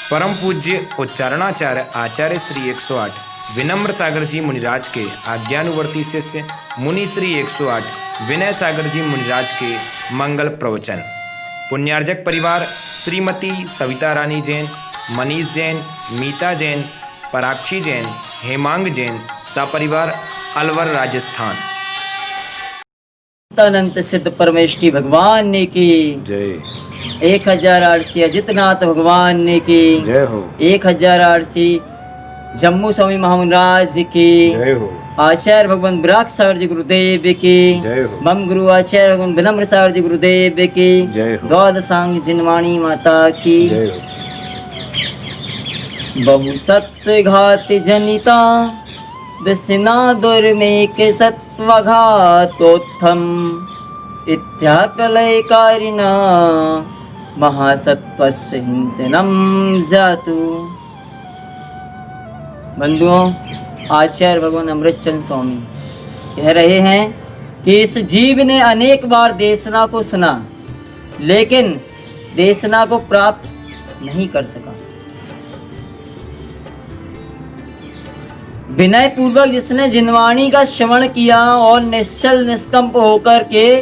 परम पूज्य उच्चारणाचार्य आचार्य श्री 108 विनम्र सागर जी मुनिराज के आज्ञानुवर्ती शिष्य मुनि श्री 108 विनय सागर जी मुनिराज के मंगल प्रवचन। पुण्यार्जक परिवार श्रीमती सविता रानी जैन, मनीष जैन, मीता जैन, पराक्षी जैन, हेमांग जैन, सपरिवार अलवर राजस्थान। अनंत सिद्ध परमेष्ठी भगवान ने की जय। 1000 आरसी अजितनाथ भगवान ने की जय हो। 1000 आरसी जम्मू स्वामी महाराज की जय हो। आचार्य भगवान विराट सागर जी गुरुदेव की जय हो। मम गुरु आचार्य भगवान विनम्र सागर जी गुरुदेव की जय हो। द्वादशांग जिनवाणी माता की जय हो। बहु सत्य घात जनिता दसिना दुर्मेक सत्वघातोत्थम इत्याकलयकारिणा महासत्वस्य हिंसनम जातु। बंधुओं, आचार्य भगवान अमृतचंद स्वामी कह रहे हैं कि इस जीव ने अनेक बार देशना को सुना लेकिन देशना को प्राप्त नहीं कर सका। विनय पूर्वक जिसने जिनवाणी का श्रवण किया और निश्चल निष्कंप होकर के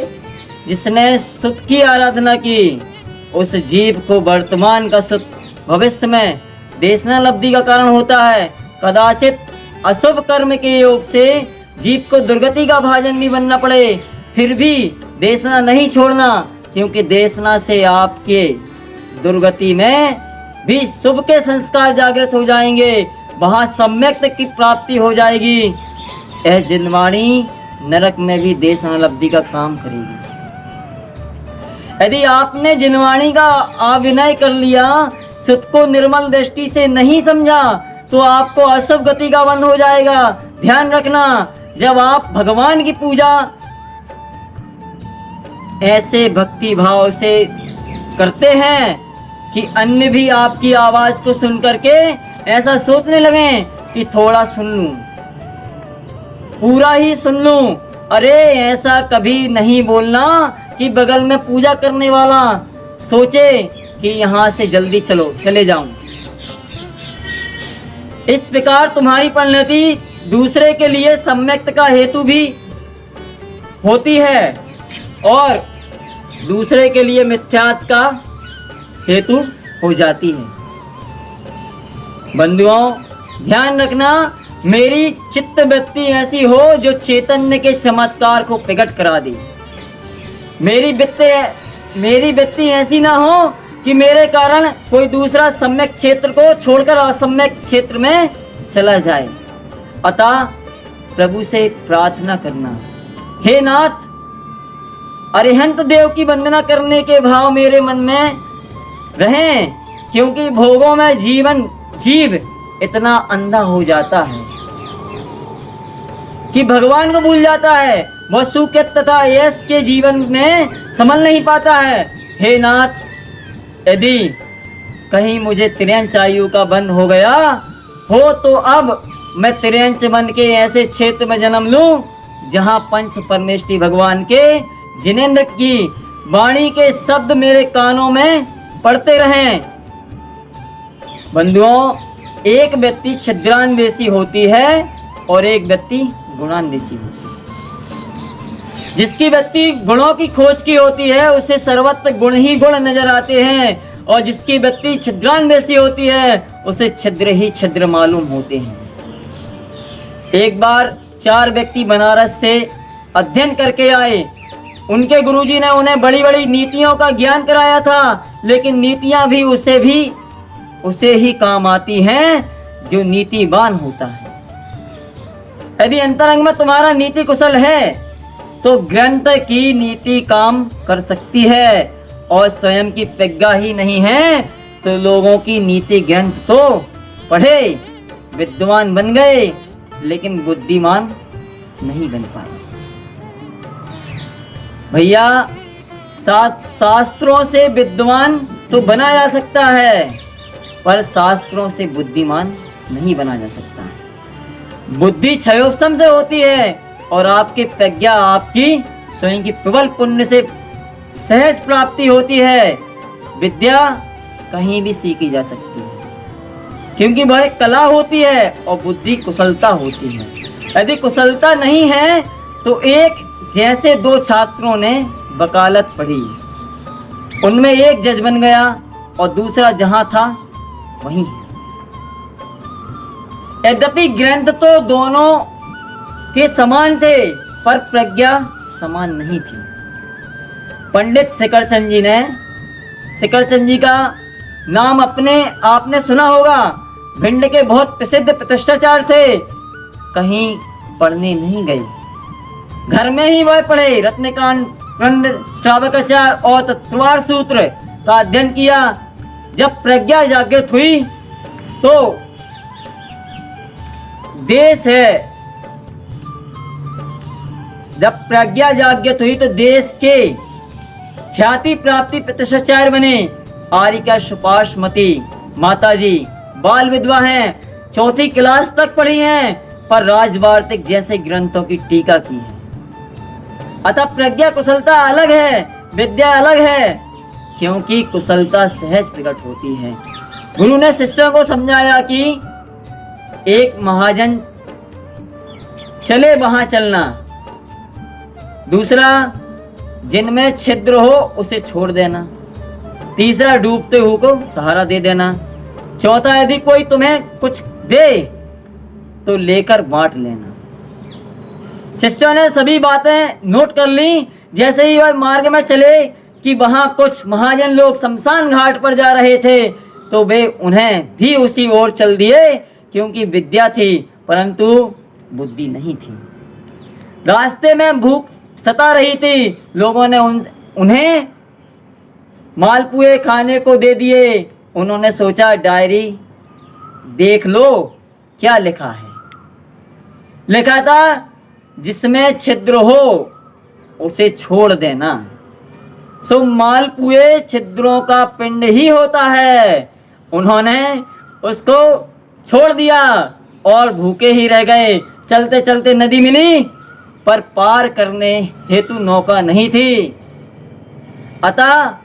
जिसने सुत की आराधना की, उस जीव को वर्तमान का सुत भविष्य में देशना लब्धि का कारण होता है। कदाचित अशुभ कर्म के योग से जीव को दुर्गति का भाजन भी बनना पड़े, फिर भी देशना नहीं छोड़ना, क्योंकि देशना से आपके दुर्गति में भी शुभ के संस्कार जागृत हो जाएंगे, वहां सम्यक की प्राप्ति हो जाएगी। यह जिनवाणी नरक में भी देशना लब्धि का काम करेगी। यदि आपने जिनवाणी का अविनय कर लिया, सुत को निर्मल दृष्टि से नहीं समझा, तो आपको अशुभ गति का बंध हो जाएगा। ध्यान रखना, जब आप भगवान की पूजा ऐसे भक्ति भाव से करते हैं कि अन्य भी आपकी आवाज को सुन करके ऐसा सोचने लगे कि थोड़ा सुन लूं, पूरा ही सुन लूं। अरे ऐसा कभी नहीं बोलना कि बगल में पूजा करने वाला सोचे कि यहां से जल्दी चले जाऊं। इस प्रकार तुम्हारी परिणति दूसरे के लिए सम्यक्त का हेतु भी होती है और दूसरे के लिए मिथ्यात का हेतु हो जाती है। बंधुओं, ध्यान रखना, मेरी चित्त वृत्ति ऐसी हो जो चैतन्य के चमत्कार को प्रकट करा दे। मेरी वृत्ति ऐसी ना हो कि मेरे कारण कोई दूसरा सम्यक क्षेत्र को छोड़कर असम्यक क्षेत्र में चला जाए। अतः प्रभु से प्रार्थना करना, हे नाथ, अरिहंत देव की वंदना करने के भाव मेरे मन में रहें, क्योंकि भोगों में जीव इतना अंधा हो जाता है कि भगवान को भूल जाता है। वह सुख तथा यश के जीवन में संभल नहीं पाता है। हे नाथ, यदि कहीं मुझे त्रियंच आयु का बंध हो गया हो, तो अब मैं त्रियंच बन के ऐसे क्षेत्र में जन्म लूं जहां पंच परमेष्ठी भगवान के जिनेंद्र की वाणी के शब्द मेरे कानों में पड़ते रहें। बंधुओं, एक व्यक्ति छिद्रान्वेषी होती है और एक व्यक्ति गुणान्वेषी होती है। जिसकी व्यक्ति गुणों की खोज की होती है, उसे सर्वत्र गुण ही गुण नजर आते हैं, और जिसकी व्यक्ति छिद्रान्वेषी होती है, उसे छिद्र ही छिद्र मालूम होते हैं। एक बार 4 व्यक्ति बनारस से अध्ययन करके आए। उनके गुरुजी ने उन्हें बड़ी बड़ी नीतियों का ज्ञान कराया था, लेकिन नीतियां भी उसे ही काम आती हैं जो नीतिवान होता है। यदि अंतरंग में तुम्हारा नीति कुशल है तो ग्रंथ की नीति काम कर सकती है, और स्वयं की प्रज्ञा ही नहीं है तो लोगों की नीति ग्रंथ तो पढ़े, विद्वान बन गए, लेकिन बुद्धिमान नहीं बन पाए। भैया, शास्त्रों से विद्वान तो बना जा सकता है, पर शास्त्रों से बुद्धिमान नहीं बना जा सकता। बुद्धि क्षयोपम से होती है, और आपकी प्रज्ञा आपकी स्वयं की प्रबल पुण्य से सहज प्राप्ति होती है। विद्या कहीं भी सीखी जा सकती है। क्योंकि वह एक कला होती है और बुद्धि कुशलता होती है। यदि कुशलता नहीं है तो एक जैसे दो छात्रों ने वकालत पढ़ी, उनमें एक जज बन गया और दूसरा जहां था वहीं है। यद्यपि ग्रंथ तो दोनों के समान थे पर प्रज्ञा समान नहीं थी। पंडित शिकरचंद जी का नाम आपने सुना होगा। भिंड के बहुत प्रसिद्ध प्रतिष्ठाचार्य थे। कहीं पढ़ने नहीं गए, घर में ही वह पढ़े। रत्नकांड, श्रावकाचार और तत्वार सूत्र का अध्ययन किया। जब प्रज्ञा जागृत हुई तो देश के ख्याति प्राप्ति प्रतिष्ठाचार्य बने। आर्यिका सुपाशमती माताजी बाल विधवा हैं, 4वीं क्लास तक पढ़ी हैं, पर राजवार्तिक जैसे ग्रंथों की टीका की है। अतः प्रज्ञा कुशलता अलग है, विद्या अलग है, क्योंकि कुशलता सहज प्रकट होती है। गुरु ने शिष्यों को समझाया कि एक महाजन चले वहां चलना, दूसरा जिनमें छिद्र हो उसे छोड़ देना, तीसरा डूबते हुए को सहारा दे देना, चौथा यदि कोई तुम्हें कुछ दे तो लेकर बांट लेना। शिष्यों ने सभी बातें नोट कर ली। जैसे ही वह मार्ग में चले कि वहां कुछ महाजन लोग शमशान घाट पर जा रहे थे तो वे उन्हें भी उसी ओर चल दिए, क्योंकि विद्या थी परंतु बुद्धि नहीं थी। रास्ते में भूख सता रही थी। लोगों ने उन्हें मालपुए खाने को दे दिए। उन्होंने सोचा डायरी देख लो क्या लिखा है। लिखा था जिसमें छिद्र हो उसे छोड़ देना। सो मालपुए छिद्रों का पिंड ही होता है। उन्होंने उसको छोड़ दिया और भूखे ही रह गए। चलते चलते नदी मिली पर पार करने हेतु नौका नहीं थी। अतः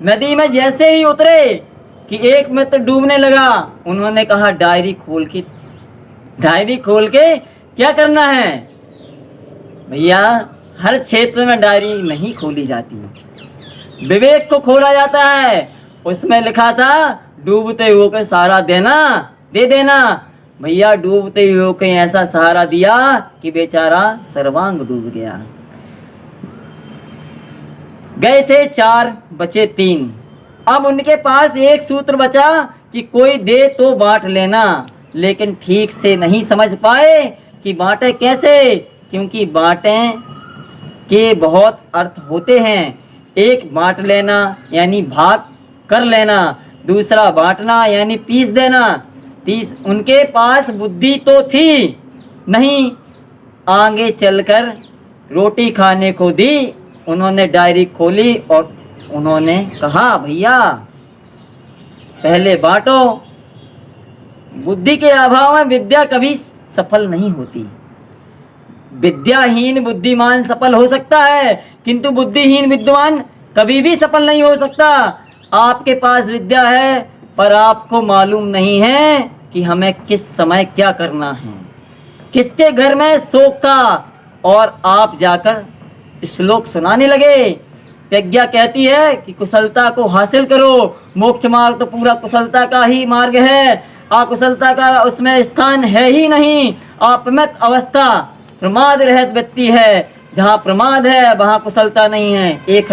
नदी में जैसे ही उतरे कि एक मित्र डूबने लगा। उन्होंने कहा डायरी खोल के क्या करना है? भैया हर क्षेत्र में डायरी नहीं खोली जाती, विवेक को खोला जाता है। उसमें लिखा था डूबते हुए को सहारा दे देना। भैया डूबते हुए को ऐसा सहारा दिया कि बेचारा सर्वांग डूब गया। गए थे 4, बचे 3। अब उनके पास एक सूत्र बचा कि कोई दे तो बांट लेना, लेकिन ठीक से नहीं समझ पाए कि बांटे कैसे, क्योंकि बांटे के बहुत अर्थ होते हैं। एक बांट लेना यानी भाग कर लेना, दूसरा बांटना यानी पीस देना। उनके पास बुद्धि तो थी नहीं, आगे चलकर रोटी खाने को दी। उन्होंने डायरी खोली और उन्होंने कहा भैया पहले बांटो। बुद्धि के अभाव में विद्या कभी सफल नहीं होती। विद्याहीन बुद्धिमान सफल हो सकता है, किंतु बुद्धिहीन विद्वान कभी भी सफल नहीं हो सकता। आपके पास विद्या है पर आपको मालूम नहीं है कि हमें किस समय क्या करना है, किसके घर में शोक था, और आप जाकर श्लोक सुनाने लगे। प्रज्ञा कहती है कि कुशलता को हासिल करो। मोक्ष मार्ग तो पूरा कुशलता का ही मार्ग है। अकुशलता का उसमें स्थान है ही नहीं। अपमत अवस्था प्रमाद रहित व्यक्ति है। जहाँ प्रमाद है वहाँ कुशलता नहीं है। एक